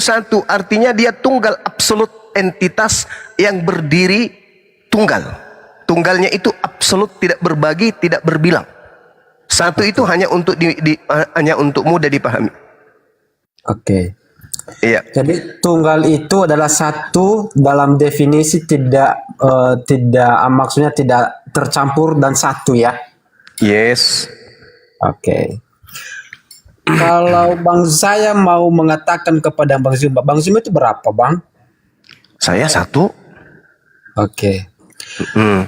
satu, artinya dia tunggal, absolut, entitas yang berdiri tunggal. Tunggalnya itu absolut, tidak berbagi, tidak berbilang. Satu itu hanya untuk hanya untuk mudah dipahami. Oke. Iya. Jadi tunggal itu adalah satu dalam definisi tidak maksudnya tidak tercampur dan satu ya. Yes. Oke. Kalau saya mau mengatakan kepada Bang Zuma itu berapa, Bang? Saya satu. Oke.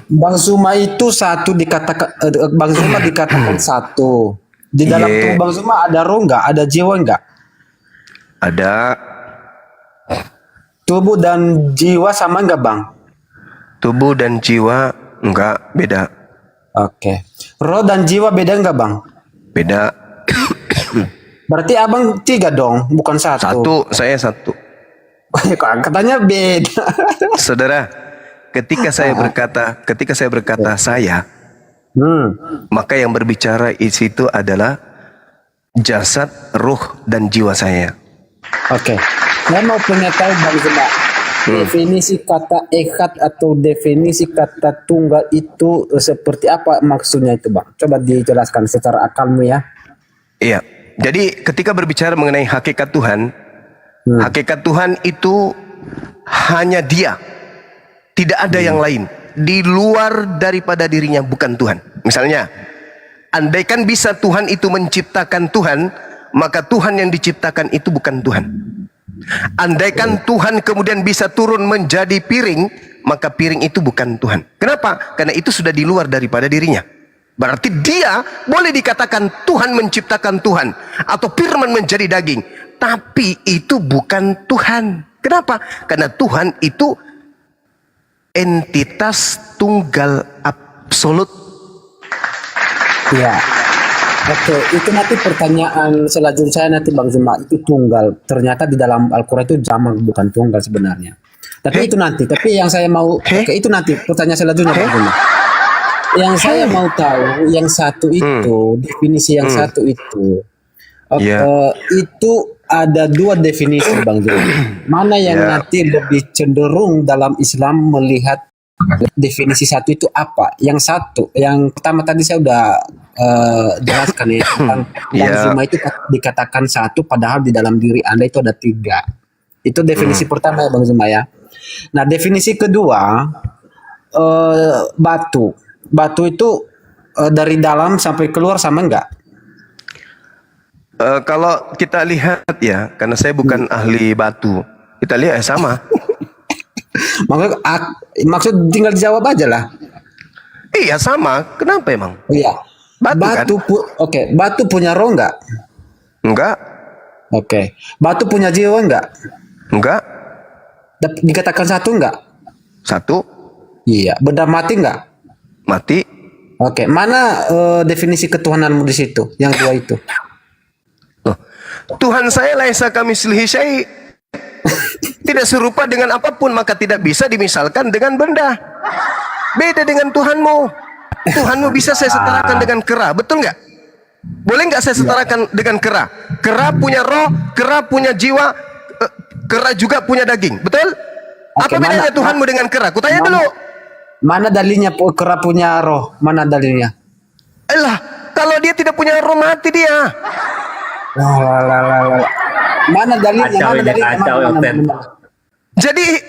Bang Zuma itu satu dikatakan Bang Zuma dikatakan satu. Di dalam tubuh Bang Zuma ada roh enggak? Ada jiwa enggak? Ada. Tubuh dan jiwa sama enggak, Bang? Tubuh dan jiwa enggak, beda. Oke. Roh dan jiwa beda enggak, Bang? Beda. Berarti Abang 3 dong, bukan satu. Satu, saya satu. Katanya beda. Saudara, ketika saya berkata saya, maka yang berbicara di situ adalah jasad, ruh, dan jiwa saya. Oke. Saya mau punya tahu Bang Zuma, definisi kata ehad atau definisi kata tunggal itu seperti apa maksudnya itu, Bang? Coba dijelaskan secara akalmu ya. Iya. Jadi ketika berbicara mengenai hakikat Tuhan, hakikat Tuhan itu hanya Dia. Tidak ada yang lain. Di luar daripada dirinya bukan Tuhan. Misalnya, andaikan bisa Tuhan itu menciptakan Tuhan, maka Tuhan yang diciptakan itu bukan Tuhan. Andaikan Tuhan kemudian bisa turun menjadi piring, maka piring itu bukan Tuhan. Kenapa? Karena itu sudah di luar daripada dirinya. Berarti dia boleh dikatakan Tuhan menciptakan Tuhan, atau firman menjadi daging, tapi itu bukan Tuhan. Kenapa? Karena Tuhan itu entitas tunggal absolut. Ya. Oke, itu nanti pertanyaan selanjutnya saya nanti Bang Zuma, itu tunggal. Ternyata di dalam Al-Quran itu jamak bukan tunggal sebenarnya. Tapi itu nanti, tapi yang saya mau itu nanti pertanyaan selanjutnya Bang Zuma. Yang saya mau tahu yang satu itu, definisi yang satu itu. Itu ada 2 definisi Bang Zuma. Mana yang nanti lebih cenderung dalam Islam melihat definisi satu itu apa? Yang satu, yang pertama tadi saya udah jelaskan ya tentang Bang Zuma itu dikatakan satu padahal di dalam diri Anda itu ada 3. Itu definisi pertama ya Bang Zuma ya. Nah, definisi kedua, batu. Batu itu dari dalam sampai keluar sama enggak? Kalau kita lihat ya, karena saya bukan ahli batu, kita lihat sama. Maksud tinggal dijawab aja lah. Iya sama, kenapa emang? Iya. Batu kan? Batu punya roh enggak? Enggak. Oke. Batu punya jiwa enggak? Enggak. Dikatakan satu enggak? Satu. Iya. Benda mati enggak? Mati. Oke. Mana definisi ketuhananmu di situ? Yang 2 itu. Tuhan saya laisa kamitslihi syai'. Tidak serupa dengan apapun, maka tidak bisa dimisalkan dengan benda. Beda dengan Tuhanmu. Tuhanmu bisa saya setarakan dengan kera, betul nggak? Boleh nggak saya setarakan dengan kera? Kera punya roh, kera punya jiwa, kera juga punya daging, betul? Apa bedanya Tuhanmu dengan kera? Kutanya dulu. Mana dalilnya kera punya roh? Mana dalilnya? Kalau dia tidak punya roh, mati dia. Mana dalilnya? Mana?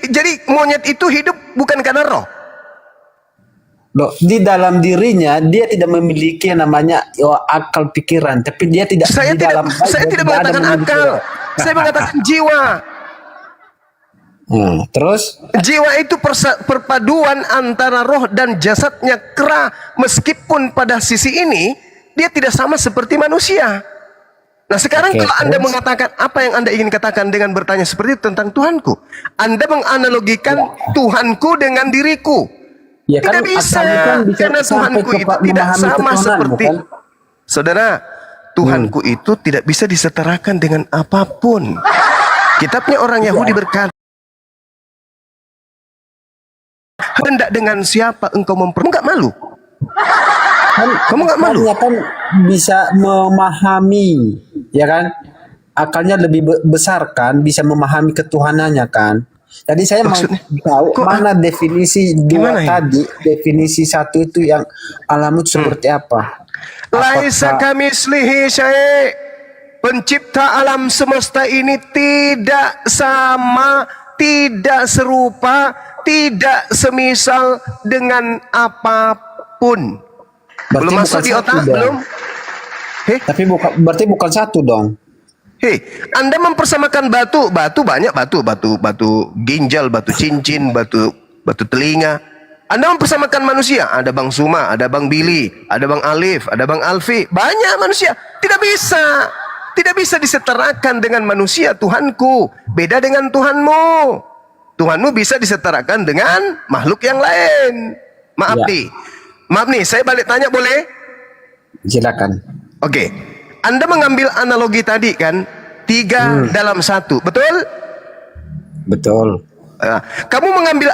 Jadi monyet itu hidup bukan karena roh. Loh, di dalam dirinya dia tidak memiliki yang namanya akal pikiran, tapi dia tidak. Saya tidak mengatakan akal, saya mengatakan jiwa. Terus? Jiwa itu perpaduan antara roh dan jasadnya kera, meskipun pada sisi ini dia tidak sama seperti manusia. Nah sekarang kalau Anda mengatakan apa yang Anda ingin katakan dengan bertanya seperti itu tentang Tuhanku, Anda menganalogikan Tuhanku dengan diriku. Ya, tidak bisa, karena Tuhanku itu tidak sama seperti kan? Saudara, Tuhanku itu tidak bisa disetarakan dengan apapun. Kitabnya orang Yahudi berkata, hendak dengan siapa engkau nggak malu? Kamu nggak malu? Kan bisa memahami, ya kan? akalnya lebih besar kan, bisa memahami ketuhanannya kan. Jadi saya Maksudnya? mau tahu Kok mana definisi dua gimana ini? tadi, definisi satu itu yang alam itu seperti apa? Laisa Apakah kamislihi syai'. Pencipta alam semesta ini tidak sama, tidak serupa, tidak semisal dengan apapun. berarti Belum masuk bukan di satu otak, dong? belum? Tapi berarti bukan satu dong. Hei, Anda mempersamakan batu, banyak batu ginjal, batu cincin, batu telinga. Anda mempersamakan manusia, ada Bang Suma, ada Bang Billy, ada Bang Alif, ada Bang Alfi, banyak manusia. Tidak bisa. Tidak bisa disetarakan dengan manusia, Tuhanku. Beda dengan Tuhanmu. Tuhanmu bisa disetarakan dengan makhluk yang lain. Maaf Ya. nih. Maaf nih, saya balik tanya boleh? Silakan. Oke. Anda mengambil analogi tadi kan? 3 dalam 1, betul? Betul. Kamu mengambil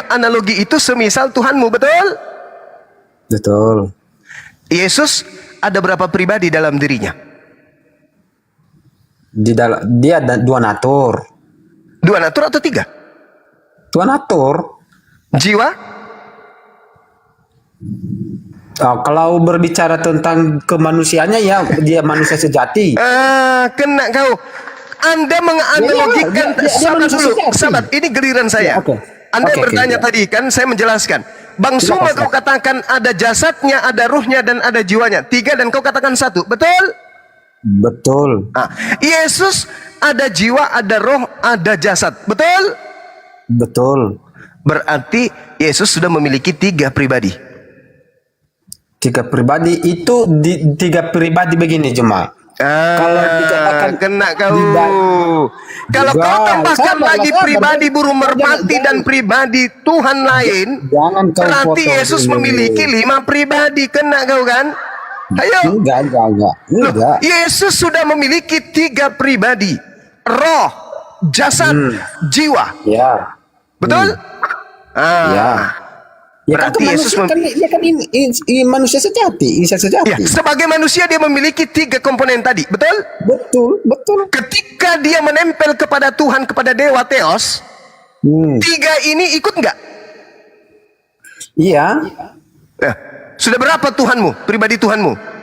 analogi itu semisal Tuhanmu, betul? Betul. Yesus ada berapa pribadi dalam dirinya? Dia ada dua natur. 2 natur atau 3? Dua natur. Jiwa? Kalau berbicara tentang kemanusiaannya ya dia manusia sejati. Kena kau. Anda menganalogikan, Dia sabar manusia dulu, sejati. sabar. Ini giliran saya. Ya, oke. Anda Oke, bertanya oke. tadi kan, saya menjelaskan. Bang Suma Silakan, kau katakan ada jasadnya, ada ruhnya dan ada jiwanya. 3 dan kau katakan 1, betul? Betul. Yesus ada jiwa, ada roh, ada jasad, betul? Betul. Berarti Yesus sudah memiliki 3 pribadi. 3 pribadi itu tiga pribadi begini cuma. Kalau dikatakan Kena kau. Kalau Juga, kau tambahkan sabar, lagi sabar. pribadi burung merpati Jangan. dan pribadi Tuhan lain, Jangan kau berarti potong Yesus dulu. memiliki 5 pribadi. Kena kau kan? Ayo. Enggak. Loh, Enggak. Yesus sudah memiliki 3 pribadi. Roh, jasad, jiwa. Ya. Betul? Ya. Ya kan Berarti Yesus dia kan ini manusia sejati, insan sejati. ya, sebagai manusia dia memiliki 3 komponen tadi. Betul? Betul. Ketika dia menempel kepada Tuhan, kepada Dewa Theos, 3 ini ikut nggak? Iya. Nah, sudah berapa Tuhanmu, pribadi Tuhanmu?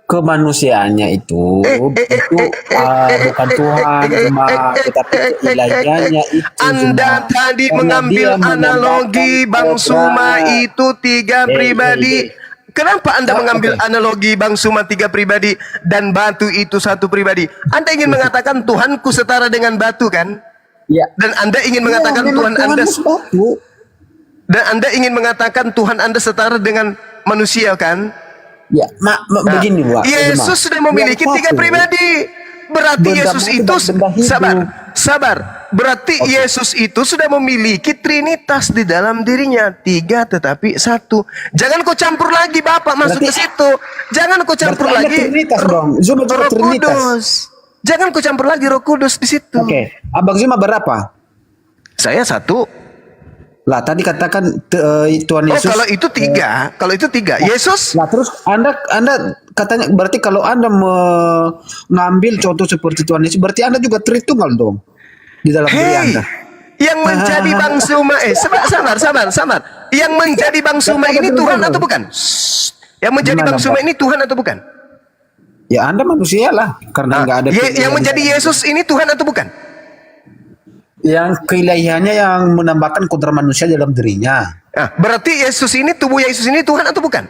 Kemanusiaannya itu bukan Tuhan cuma tetapi ilahiannya itu Anda cuma tadi karena mengambil dia analogi Bang Suma menambahkan itu 3 pribadi. Kenapa Anda mengambil Oke. analogi Bang Suma 3 pribadi dan batu itu 1 pribadi? Anda ingin mengatakan Tuhanku setara dengan batu kan? ya. Dan Anda ingin mengatakan memang Tuhan Anda batu. dan Anda ingin mengatakan Tuhan Anda setara dengan manusia kan? Ya, begini Pak. Yesus sudah memiliki 3 pribadi. Berarti Benda Yesus mati itu dan benda hidup. sabar. Berarti Yesus itu sudah memiliki trinitas di dalam dirinya. 3 tetapi 1. Jangan kau campur lagi Bapak masuk ke situ. Jangan kau campur berarti ada lagi Trinitas dong. Zuma juga Roh Trinitas. Kudus. Jangan kau campur lagi Roh Kudus di situ. Oke, Abang Zuma berapa? Saya 1. Lah tadi katakan Tuhan Oh, Yesus. kalau itu 3. Kalau itu 3. Yesus Nah terus Anda katanya berarti kalau Anda mengambil contoh seperti Tuhan Yesus berarti Anda juga Tritunggal dong di dalam diri Anda. Yang menjadi Bang Suma sabar. Yang menjadi Bang Suma ini Tuhan atau bukan? Yang menjadi Gimana, Bang Suma Pak? ini Tuhan atau bukan? Ya Anda manusia lah karena nggak ada. Yang menjadi Yesus ini Tuhan atau bukan? Yang keilahiannya yang menambahkan kodrat manusia dalam dirinya. Nah, berarti Yesus ini, tubuh Yesus ini Tuhan atau bukan?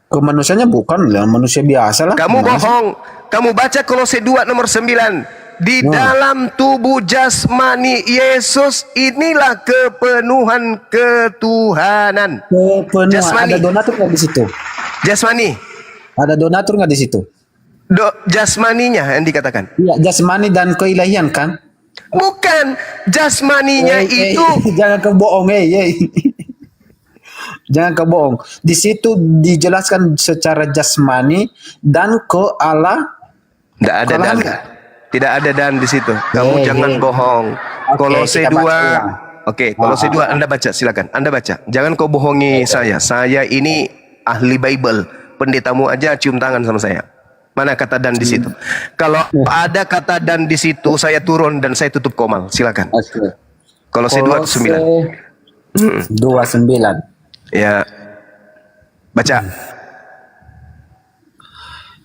Kemanusiaannya bukan lah manusia biasa lah. Kamu bohong. Kamu baca Kolose 2 nomor 9. Di dalam tubuh jasmani Yesus inilah kepenuhan ketuhanan. Kepenuhan. Jasmani. Ada donatur nggak di situ? Jasmani. Ada donatur nggak di situ? Jasmaninya yang dikatakan. Iya, jasmani dan keilahian kan? Bukan. Jasmaninya itu. Jangan kebohong, Jangan kebohong. Di situ dijelaskan secara jasmani dan ke Allah. Tidak ada dan. Tidak ada dan di situ. Kamu jangan bohong. Oke, Kolose kita 2. baca ulang. Oke, Kolose 2 Anda baca silakan. Anda baca. Jangan kau bohongi saya. Saya ini ahli Bible. Pendetamu aja cium tangan sama saya. Mana kata dan di situ? Kalau ada kata dan di situ, saya turun dan saya tutup komal. Silakan. Oke. Kolose 2:9. 2:9. Ya. Baca.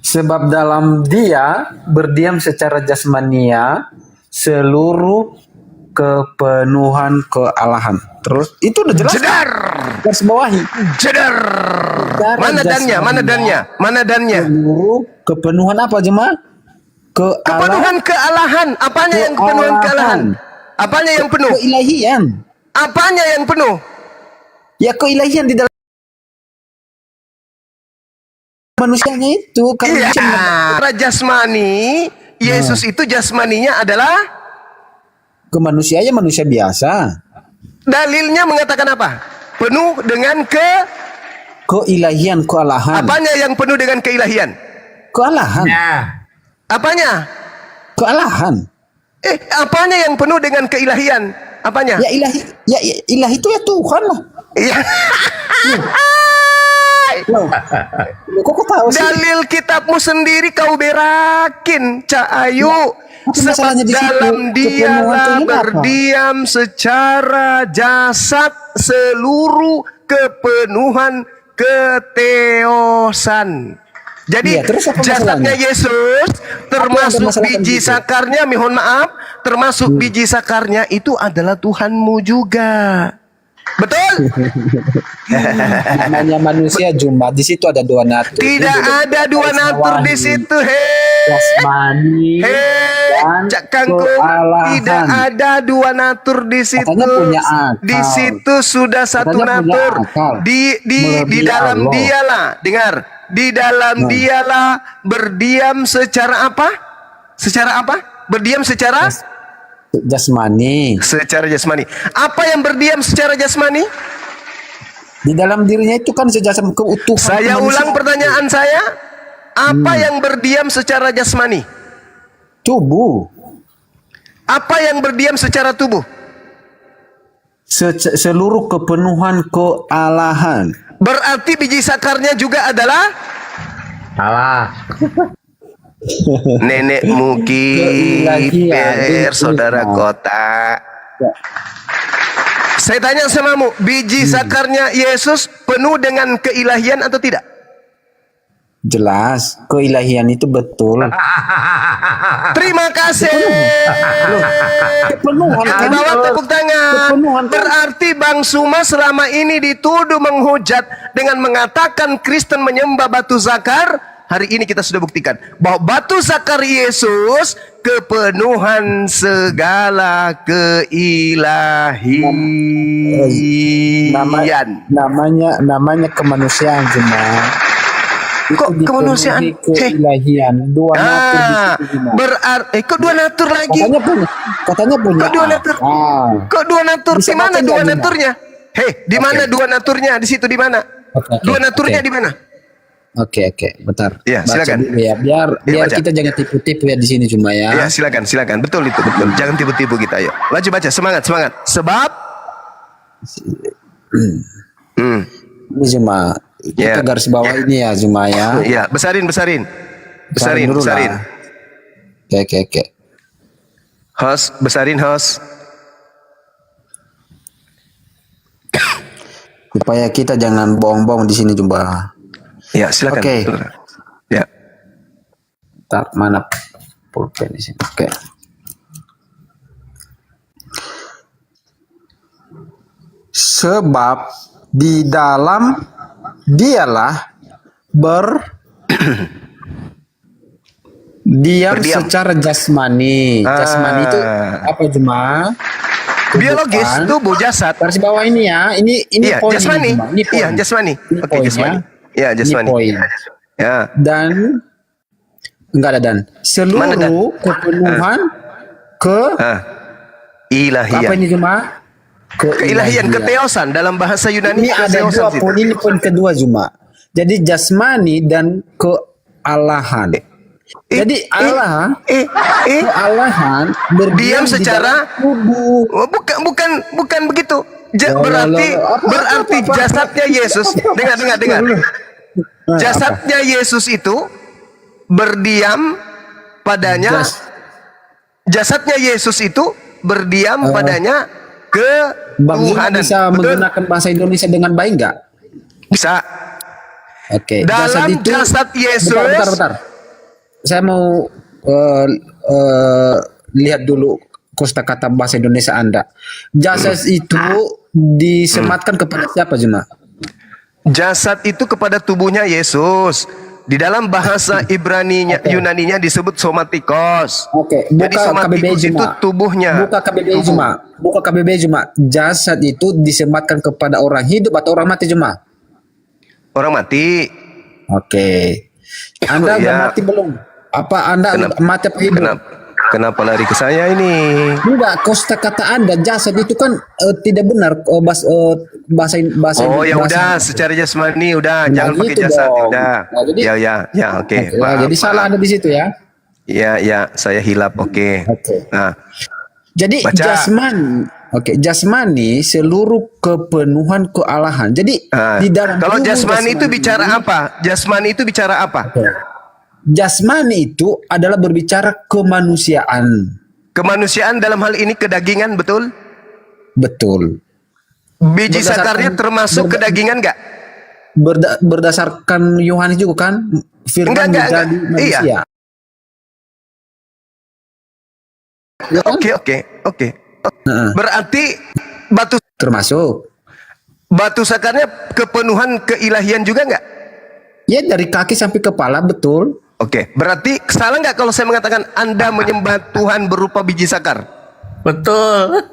Sebab dalam dia berdiam secara jasmania seluruh kepenuhan kealahan. Terus itu udah jelas. Jedar. Garis bawahi. Jedar. Mana dannya? Mana dannya? Mana dannya? Seluruh kepenuhan apa jemaah? Kepenuhan kealahan. Apanya yang kepenuhan kealahan? Apanya yang penuh? Keilahian. Apanya yang penuh? Ya keilahian di dalam manusianya itu. Iya. Secara jasmani, Yesus itu jasmaninya adalah kemanusiaan manusia biasa. dalilnya mengatakan apa? Penuh dengan Keilahian, kealahan. apanya yang penuh dengan keilahian? Kealahan. Apanya? Kealahan. Apanya yang penuh dengan keilahian? Apanya? Ya ilahi, ilahi itu ya Tuhan lah. Iya. Loh, kok kau tahu sih? Dalil kitabmu sendiri kau berakin, Cak Ayu. Apa Sebab masalahnya di situ? dalam Kepenuhan dialah Tuhan apa? berdiam secara jasad seluruh kepenuhan keteosan. Jadi Iya, terus apa jasadnya masalahnya? Yesus termasuk bermasalah biji gitu? sakarnya, mohon maaf, termasuk biji sakarnya itu adalah Tuhanmu juga. Betul? Namanya manusia Juma, di situ ada dua natur. Tidak ada dua natur di situ. Jasmani dan Cak Kangkung, kealahan. tidak ada dua natur di situ. Katanya punya akal. Di situ sudah satu Katanya punya natur. akal. Di Melebihi dalam Allah. dialah, dengar. Di dalam dialah berdiam secara apa? Secara apa? Berdiam secara Jasmani. secara jasmani. Apa yang berdiam secara jasmani? Di dalam dirinya itu kan sejasam keutuhan. Saya kemanusiaan. ulang pertanyaan saya. Apa yang berdiam secara jasmani? Tubuh. Apa yang berdiam secara tubuh? Seluruh kepenuhan kealahan. Berarti biji sakarnya juga adalah Salah. nenekmu kiper, saudara kota. Saya tanya samamu, biji sakarnya Yesus penuh dengan keilahian atau tidak? Jelas, keilahian itu betul. Terima kasih. Kepenuhan Di kan? bawah tepuk tangan. Kepenuhan kan? Berarti Bang Suma selama ini dituduh menghujat dengan mengatakan Kristen menyembah batu zakar. Hari ini kita sudah buktikan bahwa batu zakar Yesus kepenuhan segala keilahian. Namanya kemanusiaan Jemaah. Kok Itu kemanusiaan? dipenuhi keilahian. Dua natur di situ Jemaah. Berarti kok dua natur lagi? Katanya punya. Kok dua natur? Ah. Kok dua natur? Bisa Di mana baca dua nggak, naturnya? Hei, di mana dua naturnya? Di situ di mana? Oke, Dua naturnya oke. di mana? Oke, bentar. Ya, Baca silakan. dulu ya. Biar baca. kita jangan tipu-tipu ya di sini cuma ya. Ya, silakan. Betul itu, betul. Jangan tipu-tipu kita, yuk. Lanjut baca, semangat. Sebab Ini cuma kita Ya. garis bawah ini ya cuma ya. ya, besarin. dulu Besarin. lah. Oke. Host, besarin host. Supaya kita jangan bohong-bohong di sini cuma. Ya, silakan. Oke. Saudara. Ya. Tak mana pulpen di sini. Oke. Sebab di dalam dialah diam Berdiam. secara jasmani. Jasmani itu apa jemaah? Biologis, Bukan. tubuh, jasad. Garis bawah ini ya. Ini Iya, poin jasmani. ini, Jemaah. Ini poin. Iya, jasmani. Ini Oke, poinnya. jasmani. Ya, jasmani. Ini poin. Ya. Dan enggak ada dan Mana dan? seluruh kepenuhan ke Ilahian. apa ini cuma Keilahian, keteosan dalam bahasa Yunani. Ini ada keteosan dua situ. poin, ini poin kedua cuma. Jadi jasmani dan kealahan. Jadi Allah kealahan berdiam Diam di secara dalam tubuh. Oh, bukan begitu. Loh, Berarti loh, loh. berarti Apa? jasadnya Yesus. Dengar. Jasadnya Yesus itu berdiam padanya, Jas- jasadnya Yesus itu berdiam padanya Bang Zuma ketuhanan. bisa Betul? menggunakan bahasa Indonesia dengan baik nggak? Bisa. Oke. Dalam jasad Yesus. Bentar. Saya mau lihat dulu kosakata bahasa Indonesia Anda. Jasad itu disematkan kepada siapa, Zuma? Jasad itu kepada tubuhnya Yesus. Di dalam bahasa Ibraninya, Yunaninya disebut somatikos. Oke, Jadi buka KBBI somatikos itu Zuma. tubuhnya. Buka KBBI Tubuh. Zuma. Buka KBBI Zuma. Jasad itu disematkan kepada orang hidup atau orang mati, Zuma? Orang mati. Oke. Anda udah Ya. mati belum? Apa Anda mati apa hidup? Kenapa lari ke saya ini? Enggak, kosakata Anda jasad itu kan tidak benar bahasa Oh ya bahasa- udah, secara jasmani udah, Nah, jangan pakai gitu jasad. dong. Udah. Nah, jadi- Ya, oke. Oke, Maaf, jadi salah maaf. ada di situ ya. Ya, saya hilap. Oke. Oke. Nah, Jadi Baca. jasmani seluruh kepenuhan kealahan. Jadi nah, di dalam kalau tubuh jasmani itu bicara apa? Jasmani itu bicara apa? Jasmani itu adalah berbicara kemanusiaan. Kemanusiaan dalam hal ini kedagingan, betul? Betul. Biji Berdasarkan- sakarnya termasuk kedagingan nggak? Berdasarkan Yohanes juga kan firman Enggak. menjadi manusia. Iya. Ya kan? Oke. Heeh. Berarti batu Termasuk sakarnya kepenuhan keilahian juga nggak? ya dari kaki sampai kepala, betul. Oke, berarti salah nggak kalau saya mengatakan Anda menyembah Tuhan berupa biji sakar? Betul.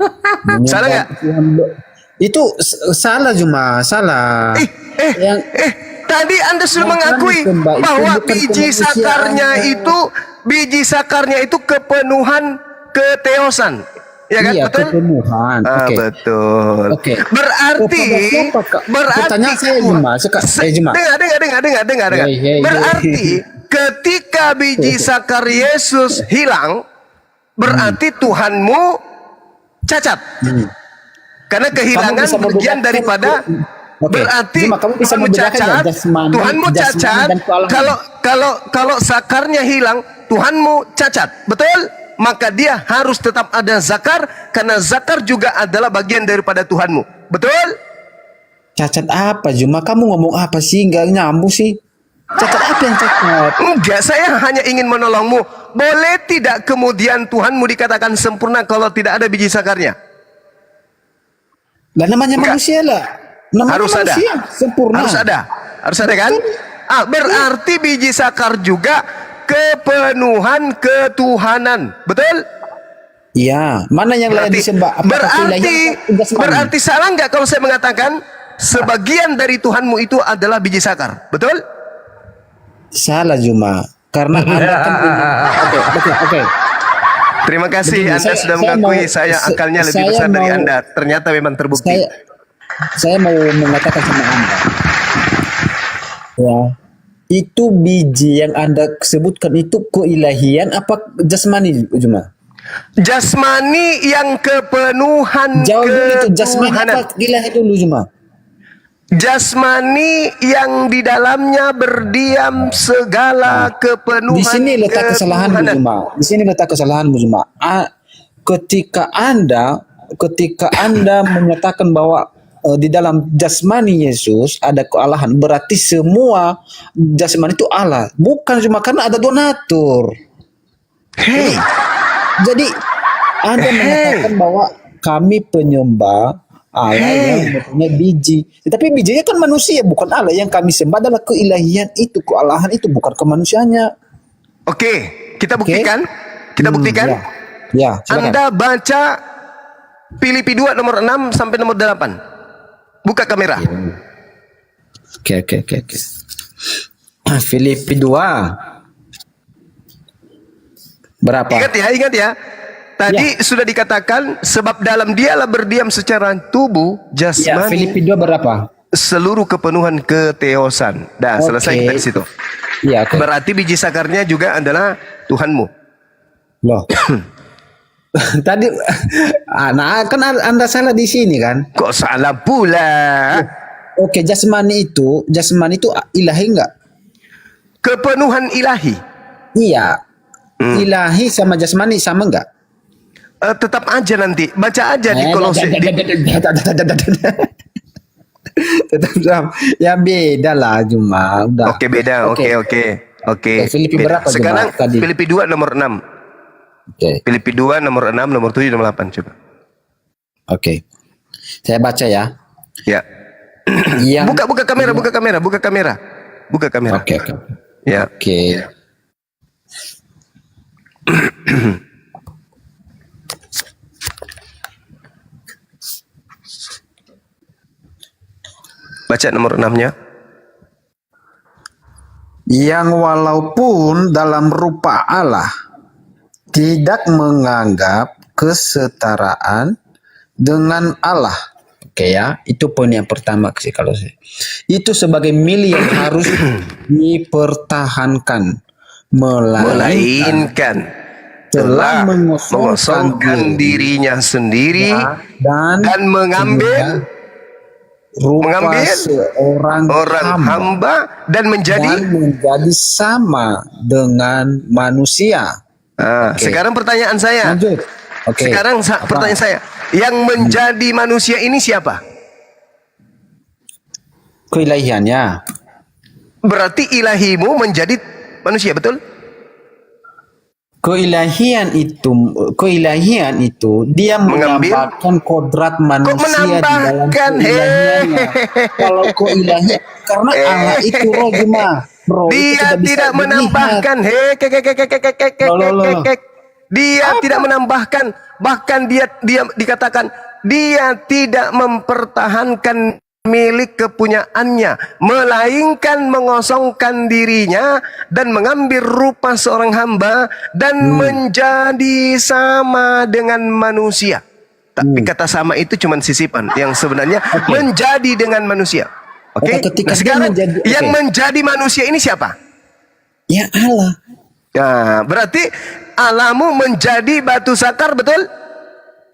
Salah nggak? Itu salah cuma salah. Yang Tadi Anda sudah Makanya, mengakui Mbak, itu bahwa bukan biji sakarnya itu kepenuhan keteosan. Ya kan? iya, Betul? kepenuhan. Oke. Betul. Oke. Berarti Kepada siapa, Kak? Pertanyaan saya, Juma. Juma. Dengar. Hei. Berarti ketika biji sakar Yesus hilang, berarti Tuhanmu cacat. Karena kehilangan bisa bagian membedakan daripada Oke, berarti Juma, kamu bisa Tuhanmu membedakan cacat. nggak jasmani- Tuhanmu jasmani cacat. dan kealahan? Kalau sakarnya hilang, Tuhanmu cacat. Betul? Maka dia harus tetap ada zakar karena zakar juga adalah bagian daripada Tuhanmu. Betul? Cacat apa, Juma? Kamu ngomong apa sih? Nggak nyambung sih. Cacat apa yang cacat? Enggak, saya hanya ingin menolongmu. Boleh tidak kemudian Tuhanmu dikatakan sempurna kalau tidak ada biji sakarnya? Lah namanya Enggak. manusia lah. Namanya Harus ada. manusia. Sempurna. Harus ada kan? Berarti biji sakar juga kepenuhan ketuhanan. Betul? Iya. Mana yang layak disembah? Apakah keilahiyat atau jasmani? berarti salah nggak kalau saya mengatakan sebagian dari Tuhanmu itu adalah biji sakar? Betul? Salah, Juma. Karena Anda kan Oke. Terima kasih Begini, Anda saya- sudah saya mengakui mau- saya akalnya lebih saya besar dari mau- Anda. Ternyata memang terbukti. Saya mau mengatakan sama Anda. Ya. Itu biji yang Anda sebutkan itu keilahian apa jasmani, Juma? Jasmani yang kepenuhan Jauh dulu itu jasmani ketuhanan. apa ilahi dulu, Juma? Jasmani yang di dalamnya berdiam segala kepenuhan Di sini letak kesalahanmu, ketuhanan. Juma. Di sini letak kesalahanmu, Juma. Ketika Anda menyatakan bahwa di dalam jasmani Yesus ada kealahan, berarti semua jasmani itu Allah. Bukan cuma karena ada donatur. Hei, Jadi Anda mengatakan bahwa kami penyembah Allah yang mempunyai biji. Tetapi bijinya kan manusia, bukan Allah. Yang kami sembah adalah keilahian itu, kealahan itu, bukan kemanusiaannya. oke, kita buktikan. Kita buktikan. Ya, silakan. Anda baca Filipi 2 nomor 6 sampai nomor 8. Buka kamera. Oke. Filipi 2. Berapa? Ingat ya. Tadi sudah dikatakan sebab dalam dialah berdiam secara tubuh, Ya, jasmani, Filipi 2 berapa? seluruh kepenuhan keteosan. Dah, selesai kita di situ. Iya, oke. Berarti biji sakarnya juga adalah Tuhanmu. Loh. Tadi nah kan Anda salah di sini kan? Kok salah pula? Oke, jasmani itu ilahi enggak? Kepenuhan ilahi. Iya. Ilahi sama jasmani sama enggak? Tetap aja nanti. Baca aja di Kolose. Tetap sama. Ya beda lah cuma udah. Oke, beda. Oke. Filipi Beda. berapa Sekarang coba tadi? Filipi 2 nomor 6. Oke. Filipi 2 nomor 6, nomor 7, nomor 8 coba. Oke. Saya baca ya. Ya. Yang Buka kamera. Buka kamera. Oke. Ya. Oke. Baca nomor 6-nya. Yang walaupun dalam rupa Allah tidak menganggap kesetaraan dengan Allah. Oke ya, itu poin yang pertama sih kalau saya. Itu sebagai milik yang harus dipertahankan, melainkan telah mengosongkan dirinya sendiri dan mengambil rupa seorang orang hamba dan menjadi sama dengan manusia. Sekarang pertanyaan saya. Lanjut. Oke. Sekarang pertanyaan saya, yang menjadi manusia ini siapa? Keilahiannya. Berarti ilahimu menjadi manusia, betul? Keilahian itu dia menambahkan kodrat manusia di dalam keilahiannya. Kalau keilahian karena Allah itu roh cuma dia tidak menambahkan dia tidak menambahkan, bahkan dia dikatakan dia tidak mempertahankan milik kepunyaannya, melainkan mengosongkan dirinya dan mengambil rupa seorang hamba dan menjadi sama dengan manusia. Tapi kata sama itu cuma sisipan, yang sebenarnya menjadi dengan manusia. Oke. Nah, sekarang yang menjadi manusia ini siapa? Ya Allah. Nah, berarti Allahmu menjadi batu sakar, betul?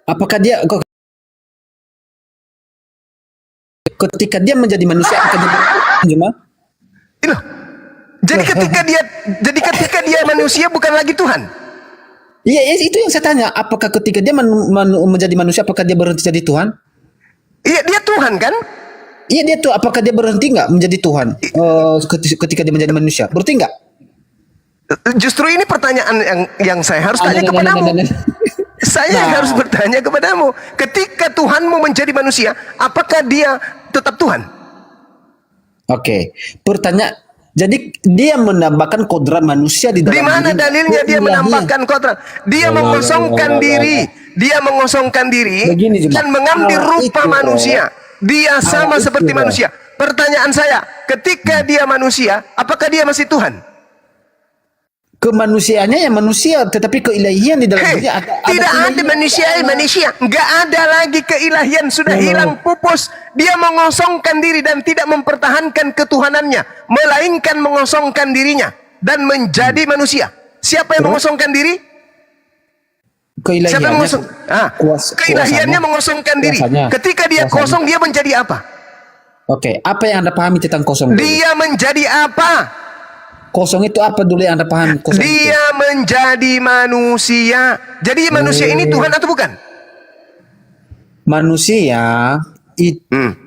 Apakah dia ketika dia menjadi manusia apakah dia cuma? Jadi ketika dia manusia bukan lagi Tuhan. Iya, itu yang saya tanya. Apakah ketika dia menjadi manusia apakah dia berhenti jadi Tuhan? Iya, dia Tuhan kan? Iya, dia tuh. Apakah dia berhenti nggak menjadi Tuhan ketika dia menjadi manusia? Berhenti nggak? Justru ini pertanyaan yang saya harus tanya kepadamu. Saya harus bertanya kepadamu. Ketika Tuhanmu menjadi manusia, apakah dia tetap Tuhan? Oke. Pertanyaan. Jadi dia menambahkan kodrat manusia di dalam. Di mana dalilnya dia menambahkan kodrat? Dia mengosongkan diri. Dia mengosongkan diri dan mengambil rupa manusia. Dia sama seperti manusia. Pertanyaan saya, ketika dia manusia, apakah dia masih Tuhan? Kemanusiaannya ya manusia, tetapi keilahian di dalam dirinya tidak ada manusia. Nggak ada lagi keilahian, sudah hilang pupus. Dia mengosongkan diri dan tidak mempertahankan ketuhanannya, melainkan mengosongkan dirinya dan menjadi manusia. Siapa yang mengosongkan diri? Siapa yang mengosong? Keilahiannya mengosongkan diri. Ketika dia kosong, dia menjadi apa? Oke, apa yang Anda pahami tentang kosong? Dia menjadi apa? Kosong itu apa dulu yang Anda paham? Kosong dia itu menjadi manusia. Jadi manusia ini Tuhan atau bukan? Manusia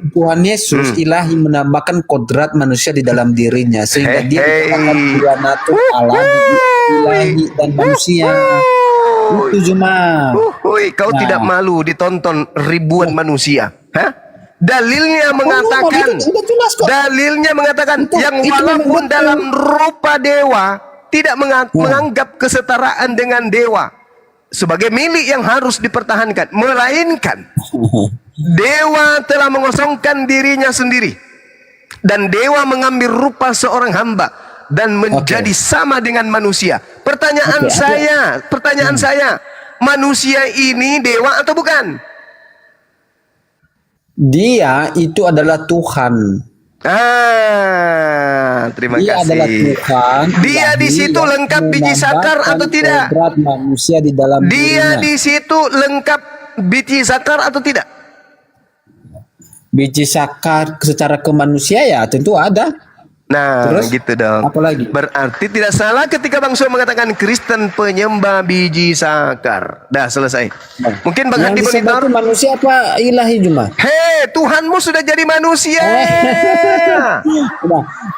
Tuhan Yesus ilahi menambahkan kodrat manusia di dalam dirinya sehingga dia dikatakan dua natur Allah, ilahi dan manusia. Itu cuma. Kau tidak malu ditonton ribuan manusia? Hah? Dalilnya mengatakan, yang walaupun dalam rupa dewa tidak menganggap kesetaraan dengan dewa sebagai milik yang harus dipertahankan, melainkan dewa telah mengosongkan dirinya sendiri dan dewa mengambil rupa seorang hamba dan menjadi sama dengan manusia. Pertanyaan saya, manusia ini dewa atau bukan? Dia itu adalah Tuhan. Terima kasih. Dia adalah Tuhan. Dia di situ lengkap biji sakar atau tidak? Manusia di dalam dia di situ lengkap biji sakar atau tidak? Biji sakar secara kemanusia ya tentu ada. Nah, Terus? gitu dong. Apa lagi? Berarti tidak salah ketika Bang Sua mengatakan Kristen penyembah biji sakar. Dah selesai. Mungkin Bang Yang Handi disembah monitor. itu manusia apa ilahi cuma? Hei, Tuhanmu sudah jadi manusia. Nah,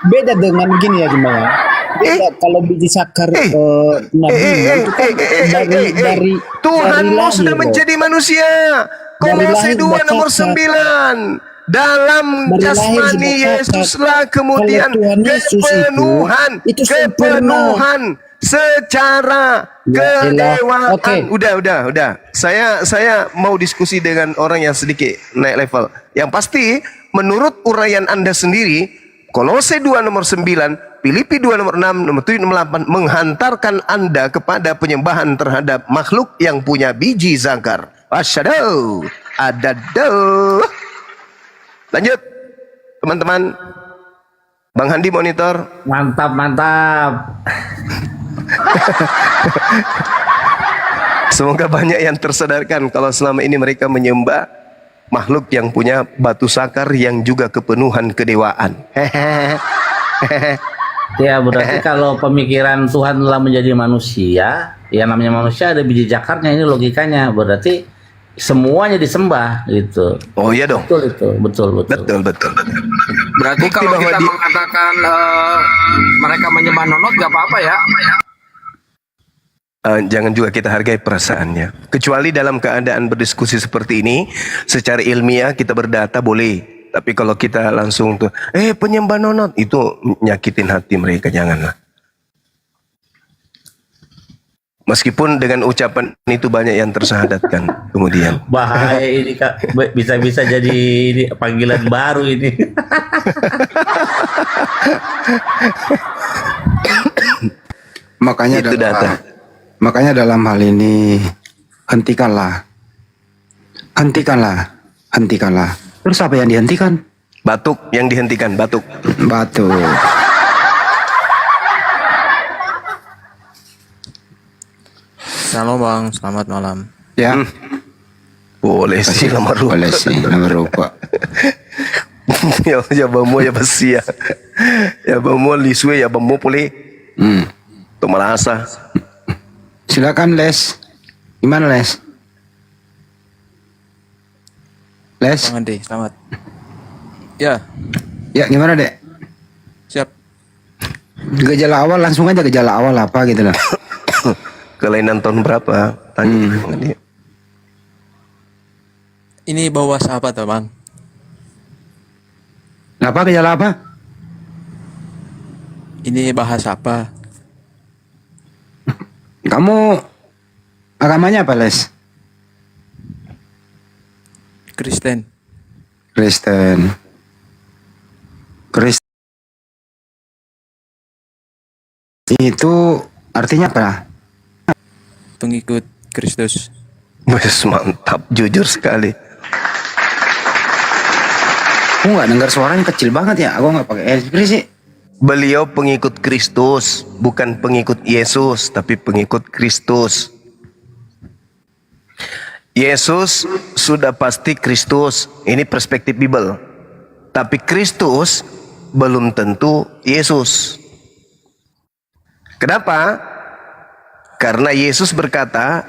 beda dengan gini ya cuma ya. Beda kalau biji sakar Nabi itu kan dari Tuhanmu lahir, sudah loh. menjadi manusia. Dari Kolose lahir 2 nomor sudah cacat. 9. Dalam Dari lahir jasmani sudah cacat. Yesuslah kemudian Kalau Tuhan Yesus itu sempurna. kepenuhan secara Ya elah. kedewaan. Oke. Udah. Saya mau diskusi dengan orang yang sedikit naik level. Yang pasti menurut uraian Anda sendiri, Kolose 2 nomor 9, Filipi 2 nomor 6, nomor 7 nomor 8 menghantarkan Anda kepada penyembahan terhadap makhluk yang punya biji zakar. Wasyadaw. Adadaw. Lanjut, teman-teman. Bang Handi monitor. Mantap. Semoga banyak yang tersadarkan kalau selama ini mereka menyembah makhluk yang punya batu sakar yang juga kepenuhan kedewaan. Ya berarti kalau pemikiran Tuhan telah menjadi manusia, ya namanya manusia ada biji zakarnya, ini logikanya. Berarti semuanya disembah gitu. Oh iya dong. Betul. Betul. Berarti Bukti kalau bahwa kita di- mengatakan mereka menyembah nonot gak apa-apa ya? Jangan juga kita hargai perasaannya. Kecuali dalam keadaan berdiskusi seperti ini, secara ilmiah kita berdata boleh. Tapi kalau kita langsung tuh, penyembah nonot, itu nyakitin hati mereka, janganlah. Meskipun dengan ucapan itu banyak yang tersahadatkan kemudian. Bahaya ini Kak, bisa jadi ini panggilan baru ini. Makanya Itu data. makanya dalam hal ini hentikanlah. Terus apa yang dihentikan? Batuk yang dihentikan, batuk. Batu. Shalom Bang, selamat malam. Ya, Boleh sih lama boleh sih merokok. ya bamo ya basia. Ya bamo liswe ya bamo boleh. Tumalasa. Silakan Les. Gimana Les? Les? Bang Andi, selamat. Ya, Ya gimana Dek? siap. Gejala awal langsung aja gejala awal apa gitu lah. Kelainan tahun berapa? Tanya. Dia. Ini bawa apa tuh Bang? Apa gejala apa? Ini bahas apa? Kamu agamanya apa Les? Kristen. Kristen. Itu artinya apa? Pengikut Kristus. Wes mantap, jujur sekali. Aku nggak dengar suaranya kecil banget ya. Aku nggak pakai handsfree sih. Beliau pengikut Kristus, bukan pengikut Yesus, tapi pengikut Kristus. Yesus sudah pasti Kristus. Ini perspektif Bible. Tapi Kristus belum tentu Yesus. Kenapa? Karena Yesus berkata,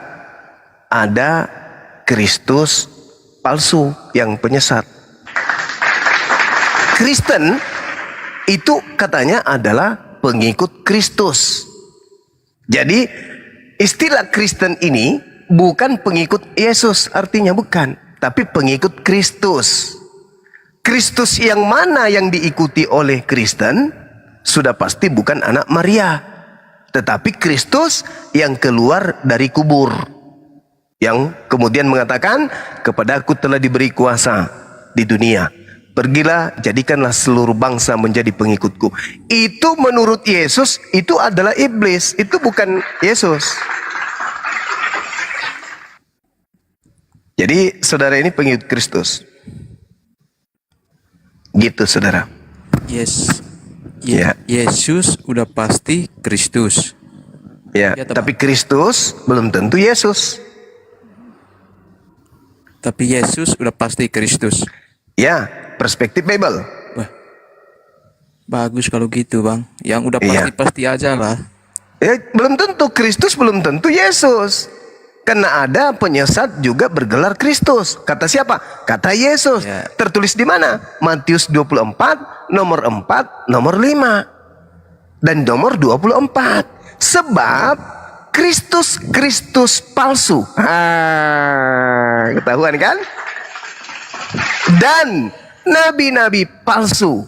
ada Kristus palsu yang penyesat. Kristen itu katanya adalah pengikut Kristus. Jadi istilah Kristen ini bukan pengikut Yesus, artinya bukan, tapi pengikut Kristus. Kristus yang mana yang diikuti oleh Kristen sudah pasti bukan anak Maria, tetapi Kristus yang keluar dari kubur, yang kemudian mengatakan, kepadaku telah diberi kuasa di dunia, pergilah jadikanlah seluruh bangsa menjadi pengikutku. Itu menurut Yesus itu adalah iblis, itu bukan Yesus. Jadi saudara ini pengikut Kristus. Gitu saudara. Yes. Ya. Yesus udah pasti Kristus. Ya, Ya, tapi Kristus belum tentu Yesus. Tapi Yesus udah pasti Kristus. Ya, perspektif Bible. Wah, Bagus kalau gitu bang. Yang udah Iya. pasti-pasti aja lah. Belum tentu Kristus, belum tentu Yesus. Karena ada penyesat juga bergelar Kristus. Kata siapa? Kata Yesus. Ya. Tertulis di mana? Matius 24, nomor 4, nomor 5. Dan nomor 24. Sebab Kristus palsu. Ketahuan kan? Dan nabi-nabi palsu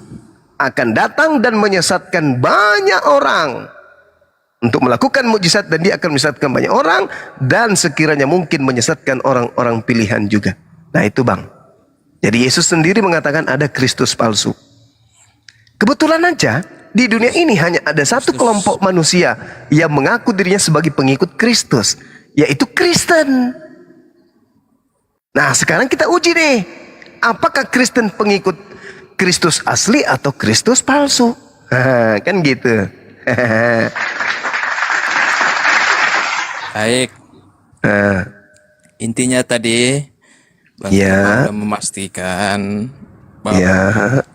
akan datang dan menyesatkan banyak orang untuk melakukan mukjizat, dan dia akan menyesatkan banyak orang dan sekiranya mungkin menyesatkan orang-orang pilihan juga. Nah itu bang. Jadi Yesus sendiri mengatakan ada Kristus palsu. Kebetulan aja di dunia ini hanya ada satu kelompok manusia yang mengaku dirinya sebagai pengikut Kristus, yaitu Kristen. Nah sekarang kita uji nih, apakah Kristen pengikut Kristus asli atau Kristus palsu? Kan gitu. Baik. Intinya tadi Bang Ya. sudah memastikan bahwa Ya.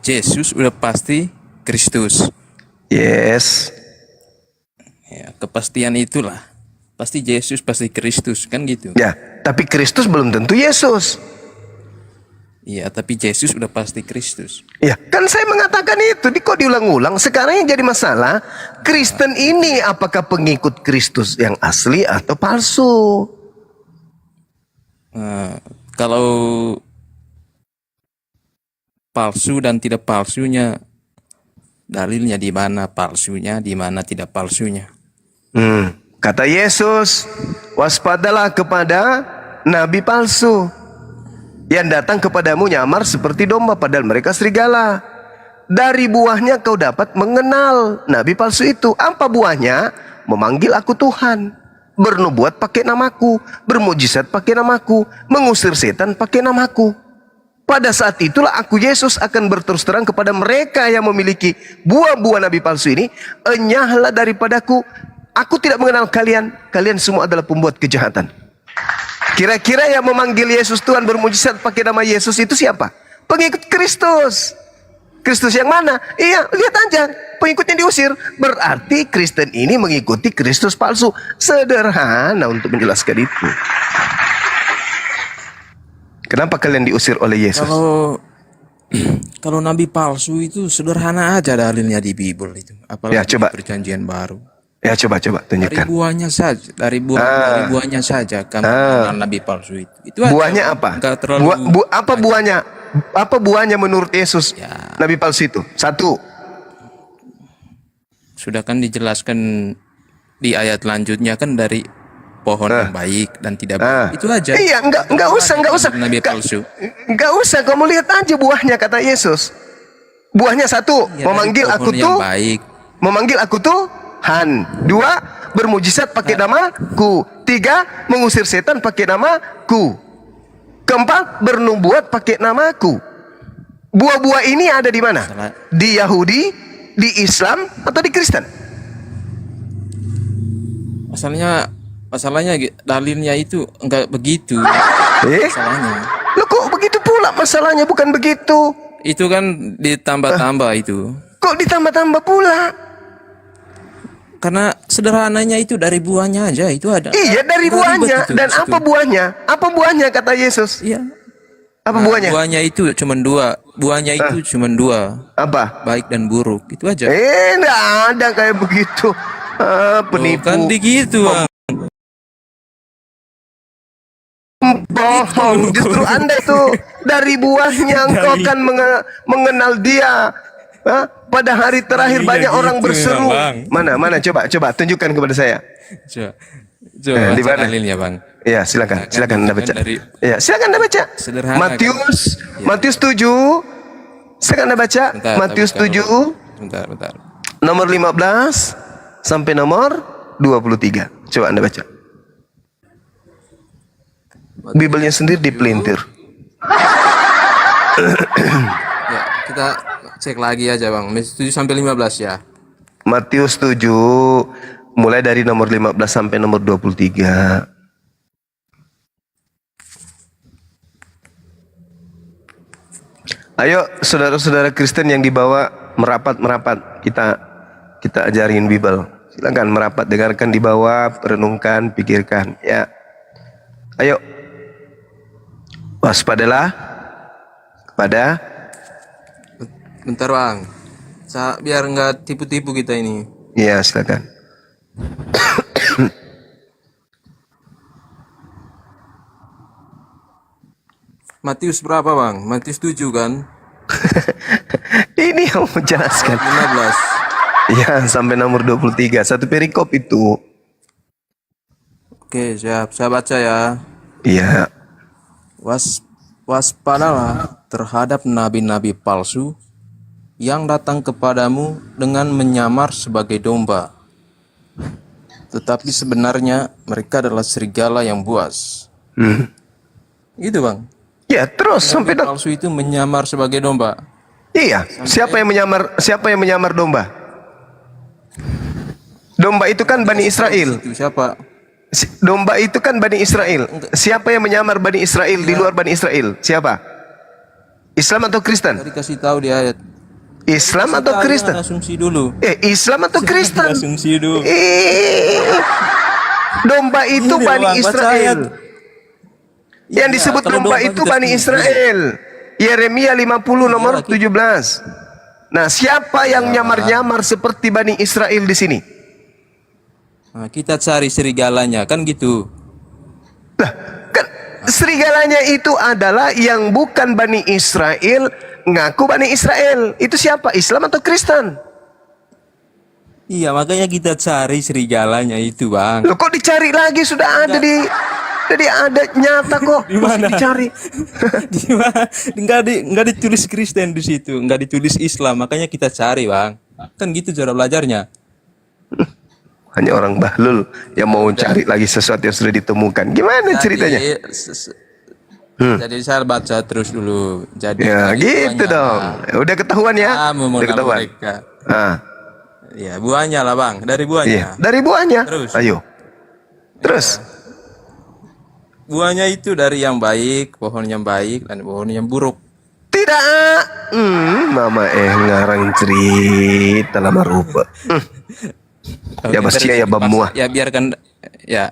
Yesus udah pasti Kristus. Yes. Ya, kepastian itulah. Pasti Yesus, pasti Kristus, kan gitu. Ya, tapi Kristus belum tentu Yesus. Iya, tapi Yesus udah pasti Kristus. Ya, kan saya mengatakan itu, kok diulang-ulang. Sekarang yang jadi masalah, Kristen ini apakah pengikut Kristus yang asli atau palsu? Kalau palsu dan tidak palsunya, dalilnya di mana palsunya, di mana tidak palsunya. Kata Yesus, waspadalah kepada nabi palsu yang datang kepadamu nyamar seperti domba padahal mereka serigala. Dari buahnya kau dapat mengenal nabi palsu itu. Apa buahnya? Memanggil aku Tuhan, bernubuat pakai namaku, bermujizat pakai namaku, mengusir setan pakai namaku. Pada saat itulah aku Yesus akan berterus terang kepada mereka yang memiliki buah-buah nabi palsu ini, enyahlah daripadaku, aku tidak mengenal kalian, kalian semua adalah pembuat kejahatan. Kira-kira yang memanggil Yesus Tuhan, bermujizat pakai nama Yesus itu siapa? Pengikut Kristus. Kristus yang mana? Iya, lihat aja, pengikutnya diusir. Berarti Kristen ini mengikuti Kristus palsu. Sederhana untuk menjelaskan itu. Kenapa kalian diusir oleh Yesus? Kalau nabi palsu itu sederhana aja dalilnya di Bible itu. Apalagi Ya, coba. di Perjanjian Baru. Ya coba Dari tunjukkan. buahnya saja, dari buahnya saja kamu mengenal nabi palsu itu. Itu aja, Buahnya Bang. apa? Nggak terlalu Apa buahnya? Apa buahnya menurut Yesus? Ya. Nabi palsu itu. Satu. Sudah kan dijelaskan di ayat lanjutnya kan dari pohon yang baik dan tidak baik. Itu aja. Iya, enggak usah. Nabi palsu. Enggak usah, kamu lihat aja buahnya, kata Yesus. Buahnya satu, Ya, memanggil dari aku pohon yang tuh, baik. memanggil aku Tuhan. Dua, bermujizat pakai namaku. Tiga, mengusir setan pakai namaku. Keempat, bernubuat pakai namaku. Buah-buah ini ada di mana? Salah. Di Yahudi, di Islam, atau di Kristen? Masalahnya dalilnya itu enggak begitu. Masalahnya. Loh kok begitu pula masalahnya? Bukan begitu. Itu kan ditambah-tambah itu. Kok ditambah-tambah pula? Karena sederhananya itu dari buahnya aja itu ada. Iya, dari Nggak ribet buahnya. itu Dan di situ. apa buahnya? Apa buahnya kata Yesus? Iya. Apa Nah, buahnya? Buahnya itu cuma dua. Buahnya itu cuma dua. Apa? Baik dan buruk. Itu aja. Enggak ada kayak begitu. Penipu. Kan begitu, Bang. Bohong. Justru Anda tuh dari buahnya engkau akan mengenal dia. Hah? Pada hari terakhir Iya, banyak orang gitu berseru. memang. Mana coba tunjukkan kepada saya. Coba di baca mana? dalilnya, Bang. Ya, silakan Anda baca. Dari- Ya, silakan Anda baca. Sederhana, Matius 7. Silakan Anda baca. Bentar, Matius tapi 7 Bentar. nomor 15 sampai nomor 23. Coba Anda baca. Bibelnya sendiri dipelintir. Ya, kita cek lagi aja, Bang. 7 sampai 15 ya. Matius 7 mulai dari nomor 15 sampai nomor 23. Ayo saudara-saudara Kristen yang dibawa merapat kita ajarin Bible. Silakan merapat, dengarkan di bawah, renungkan, pikirkan. Ya, ayo, waspadalah kepada. Bentar bang, biar nggak tipu-tipu kita ini. Ya, silakan. Matius berapa bang? Matius 7 kan? Ini yang mau jelaskan. 15. Ya, sampai nomor 23. Satu perikop itu. Oke siap, saya baca ya. Iya. Waspadalah terhadap nabi-nabi palsu yang datang kepadamu dengan menyamar sebagai domba, tetapi sebenarnya mereka adalah serigala yang buas. Gitu bang. Ya, terus sampai Nabi palsu itu menyamar sebagai domba. Iya, siapa yang menyamar domba? Domba itu kan Bani Israel. Itu siapa? Domba itu kan Bani Israel. Siapa yang menyamar Bani Israel di luar Bani Israel? Siapa? Islam atau Kristen? Tadi kasih tahu di ayat. Islam atau Kristen? Asumsi dulu. Islam atau Kristen? Asumsi dulu. Domba itu Ini Bani Bang, baca Israel. ayat. Yang Iya, disebut kalau domba domba itu kita Bani setuju. Israel. Yeremia 50 nomor Iya, 17. Nah, siapa yang nyamar-nyamar seperti Bani Israel di sini? Nah, kita cari serigalanya kan gitu. Lah, kan serigalanya itu adalah yang bukan Bani Israel, ngaku Bani Israel. Itu siapa? Islam atau Kristen? Iya, makanya kita cari serigalanya itu, Bang. Loh, kok dicari lagi? Sudah ada jadi ada nyata kok. Di mana? Masih dicari. Di mana? Nggak ditulis Kristen di situ, nggak ditulis Islam, makanya kita cari, Bang. Kan gitu cara belajarnya. Hanya orang bahlul yang mau cari lagi sesuatu yang sudah ditemukan. Gimana ceritanya? Jadi saya baca terus dulu. Jadi Ya, tadi gitu buahnya, dong. Udah ketahuan ya? kamu Udah mengenal ketahuan. mereka. Ah, Ya, buahnya lah, Bang. Dari buahnya. iya. Dari buahnya. Terus. Ayo. Terus. Buahnya itu dari yang baik, pohon yang baik dan pohon yang buruk. Tidak. Mama ngarang cerita lama rupa. Ya, Oke, pasti terus ya bamua. Ya biarkan ya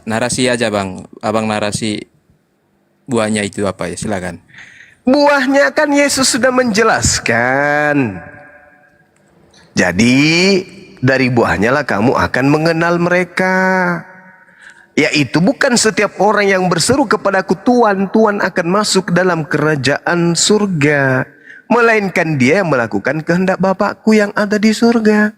narasi aja, Bang. Abang narasi buahnya itu apa ya? Silakan. Buahnya kan Yesus sudah menjelaskan. Jadi dari buahnya lah kamu akan mengenal mereka. Yaitu bukan setiap orang yang berseru kepadaku Tuhan, Tuhan akan masuk dalam kerajaan surga, melainkan dia yang melakukan kehendak Bapakku yang ada di surga.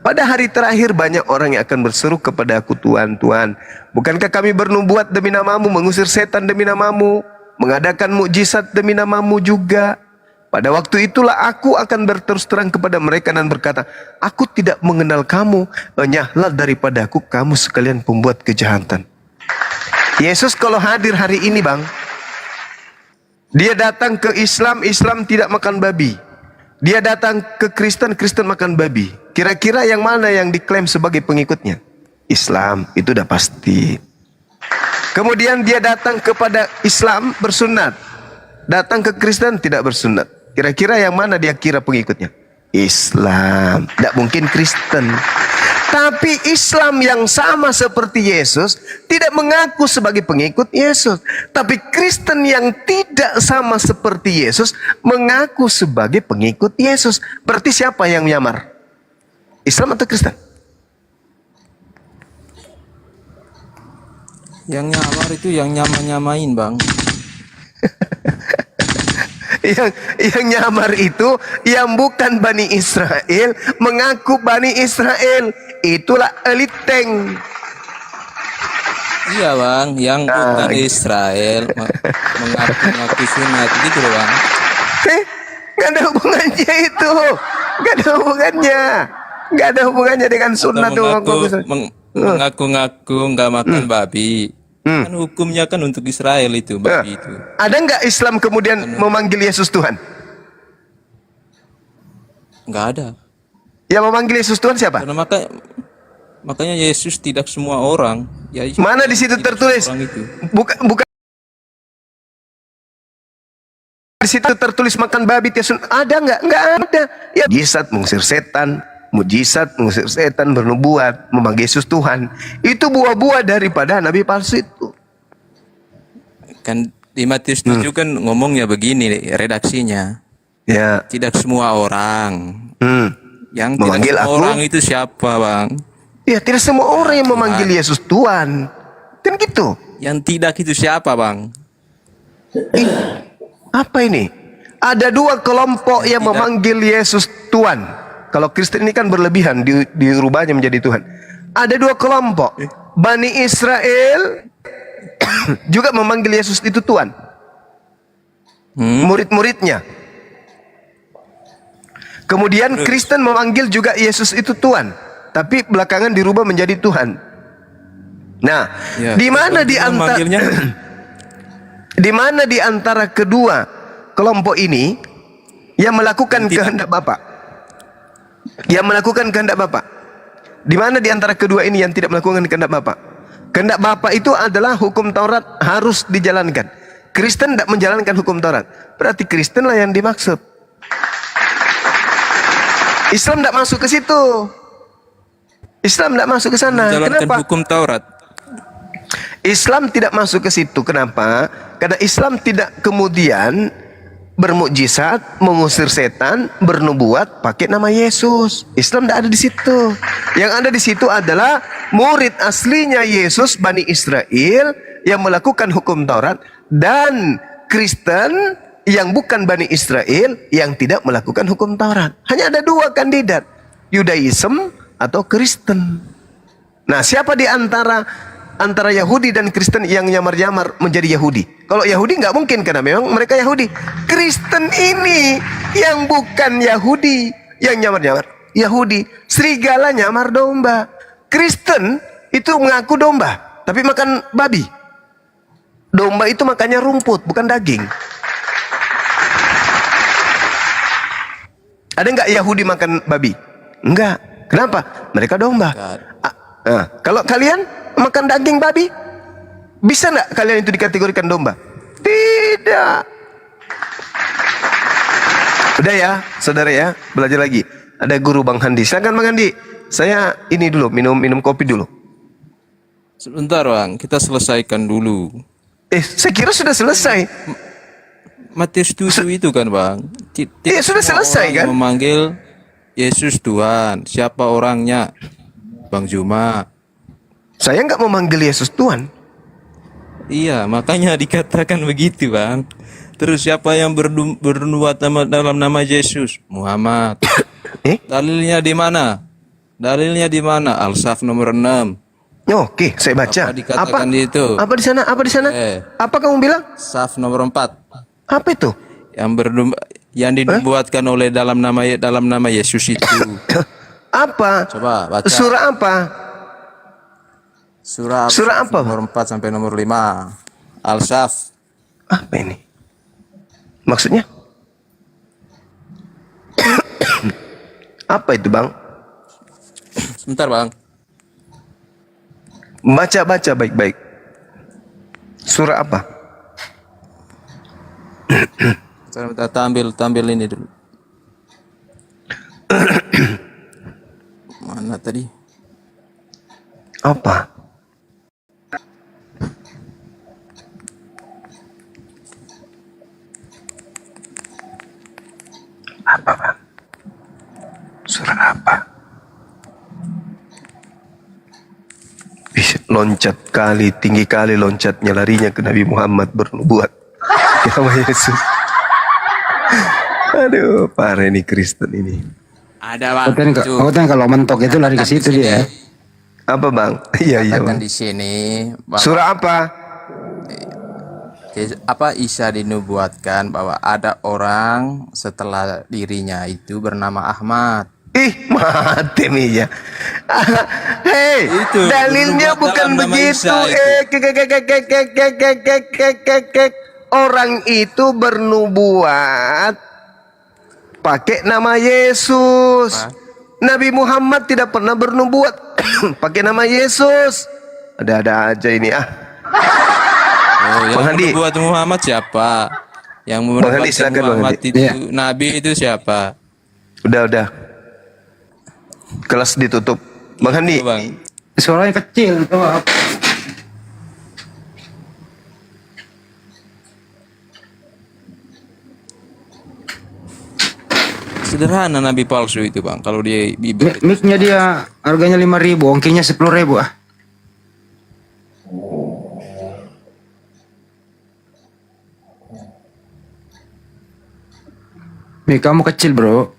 Pada hari terakhir banyak orang yang akan berseru kepadaku Tuhan, Tuhan, bukankah kami bernubuat demi namamu, mengusir setan demi namamu, mengadakan mukjizat demi namamu juga? Pada waktu itulah aku akan berterus terang kepada mereka dan berkata, aku tidak mengenal kamu, enyahlah daripadaku kamu sekalian pembuat kejahatan. Yesus kalau hadir hari ini, Bang, dia datang ke Islam, Islam tidak makan babi. Dia datang ke Kristen, Kristen makan babi. Kira-kira yang mana yang diklaim sebagai pengikutnya? Islam, itu udah pasti. Kemudian dia datang kepada Islam bersunat, datang ke Kristen tidak bersunat. Kira-kira yang mana dia kira pengikutnya? Islam. Tidak mungkin Kristen. Tapi Islam yang sama seperti Yesus tidak mengaku sebagai pengikut Yesus. Tapi Kristen yang tidak sama seperti Yesus mengaku sebagai pengikut Yesus. Berarti siapa yang menyamar? Islam atau Kristen? Yang nyamar itu yang nyamain, Bang. yang nyamar itu yang bukan Bani Israel mengaku Bani Israel. Itulah elit tank. Iya, Bang, yang bukan Israel mengaku sunat gitu loh, Bang. Gak ada hubungannya itu. Gak ada hubungannya. Gak ada hubungannya dengan sunat dong. Mengaku-ngaku nggak makan babi. Kan hukumnya kan untuk Israel itu babi itu. Ada nggak Islam kemudian memanggil Yesus Tuhan? Nggak ada. Yang memanggil Yesus Tuhan siapa? Karena makanya Yesus tidak semua orang. Ya, Mana di situ tidak tertulis? semua orang itu. Bukan di situ tertulis makan babi tiap ada nggak? Nggak ada. Ya mujizat mengusir setan, mujizat mengusir setan, bernubuat, memanggil Yesus Tuhan. Itu buah-buah daripada nabi palsu itu. Kan di Matius 7 kan ngomongnya begini redaksinya. Ya. Tidak semua orang. Yang Memanggil tidak semua aku? orang itu siapa, Bang? Ya, tidak semua orang yang memanggil Yesus Tuhan. Kan gitu. Yang tidak itu siapa, Bang? Apa ini? Ada dua kelompok yang memanggil Yesus Tuhan. Kalau Kristen ini kan berlebihan, dirubahnya menjadi Tuhan. Ada dua kelompok. Bani Israel juga memanggil Yesus itu Tuhan. Murid-muridnya. Kemudian Kristen memanggil juga Yesus itu Tuhan. Tapi belakangan dirubah menjadi Tuhan. Nah, Ya, di mana di Kristen antara memanggilnya? di mana di antara kedua kelompok ini yang melakukan kehendak Bapa? Yang melakukan kehendak Bapa. Di mana di antara kedua ini yang tidak melakukan kehendak Bapa? Kehendak Bapa itu adalah hukum Taurat harus dijalankan. Kristen tidak menjalankan hukum Taurat. Berarti Kristen lah yang dimaksud. Islam tidak masuk ke situ. Islam tidak masuk ke sana. Menjalankan Kenapa? hukum Taurat. Islam tidak masuk ke situ. Kenapa? Karena Islam tidak kemudian bermukjizat, mengusir setan, bernubuat pakai nama Yesus. Islam tidak ada di situ. Yang ada di situ adalah murid aslinya Yesus, Bani Israel yang melakukan hukum Taurat, dan Kristen yang bukan Bani Israel yang tidak melakukan hukum Taurat. Hanya ada dua kandidat, Yudaism atau Kristen. Nah, siapa di antara Yahudi dan Kristen yang nyamar-nyamar menjadi Yahudi? Kalau Yahudi nggak mungkin karena memang mereka Yahudi. Kristen ini yang bukan Yahudi, yang nyamar-nyamar Yahudi. Serigala nyamar domba. Kristen itu mengaku domba, tapi makan babi. Domba itu makannya rumput, bukan daging. Ada nggak Yahudi makan babi? Enggak. Kenapa? Mereka domba. Kalau kalian makan daging babi, bisa nggak kalian itu dikategorikan domba? Tidak. Udah ya, saudara ya, belajar lagi. Ada guru Bang Handi. Silakan Bang Handi. Saya ini dulu, minum kopi dulu. Sebentar, Bang, kita selesaikan dulu. Saya kira sudah selesai. Matius 7 itu kan, Bang. Iya, sudah semua selesai, orang kan? memanggil Yesus Tuhan. Siapa orangnya? Bang Juma. Saya nggak memanggil Yesus Tuhan. Iya, makanya dikatakan begitu, Bang. Terus siapa yang bernubuat dalam nama Yesus? Muhammad. Dalilnya di mana? Dalilnya di mana? Al-Saf nomor 6. Oke, saya baca. Apa dikatakan di itu? Apa di sana? Apa di sana? Apa kamu bilang? Saf nomor 4. Apa itu? Yang dinubuatkan oleh dalam nama Yesus itu. Apa? Coba baca. Surah apa? Surah apa? nomor 4 sampai nomor 5. Al-Saf. Apa ini? Maksudnya? Apa itu, Bang? Sebentar, Bang. Baca baik-baik. Surah apa? Saya minta tampil ini dulu. Mana tadi? Apa? Apa, Bang? Surah apa? Bisa loncat kali, tinggi kali loncatnya, larinya ke Nabi Muhammad bernubuat nama Yesus. Aduh, parah ini Kristen ini. Ada, Bang. Aku kan kalau mentok itu lari ke situ dia. Apa, Bang? Iya, Katakan Bang. di sini bahwa Surah apa? Isa dinubuatkan bahwa ada orang setelah dirinya itu bernama Ahmad. Mati nih ya. Hei, Itu, dalilnya bernubuat bukan dalam nama begitu. Isa Orang itu bernubuat pakai nama Yesus. Nabi Muhammad tidak pernah bernubuat pakai nama Yesus. Ada-ada aja ini ah. Oh, yang Bang Handi. menubuat Muhammad siapa? Yang Bang Handi, mendapatkan silakan, Bang Muhammad Handi. itu Iya. nabi itu siapa? Udah. Kelas ditutup. Bang Handi, Tuh, Bang. Suaranya kecil tuh apa? Sederhana nabi palsu itu, Bang. Kalau dia Bible. Mic-nya dia harganya 5.000, ongkirnya 10.000 ah. Mic kamu kecil bro,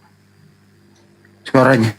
suaranya.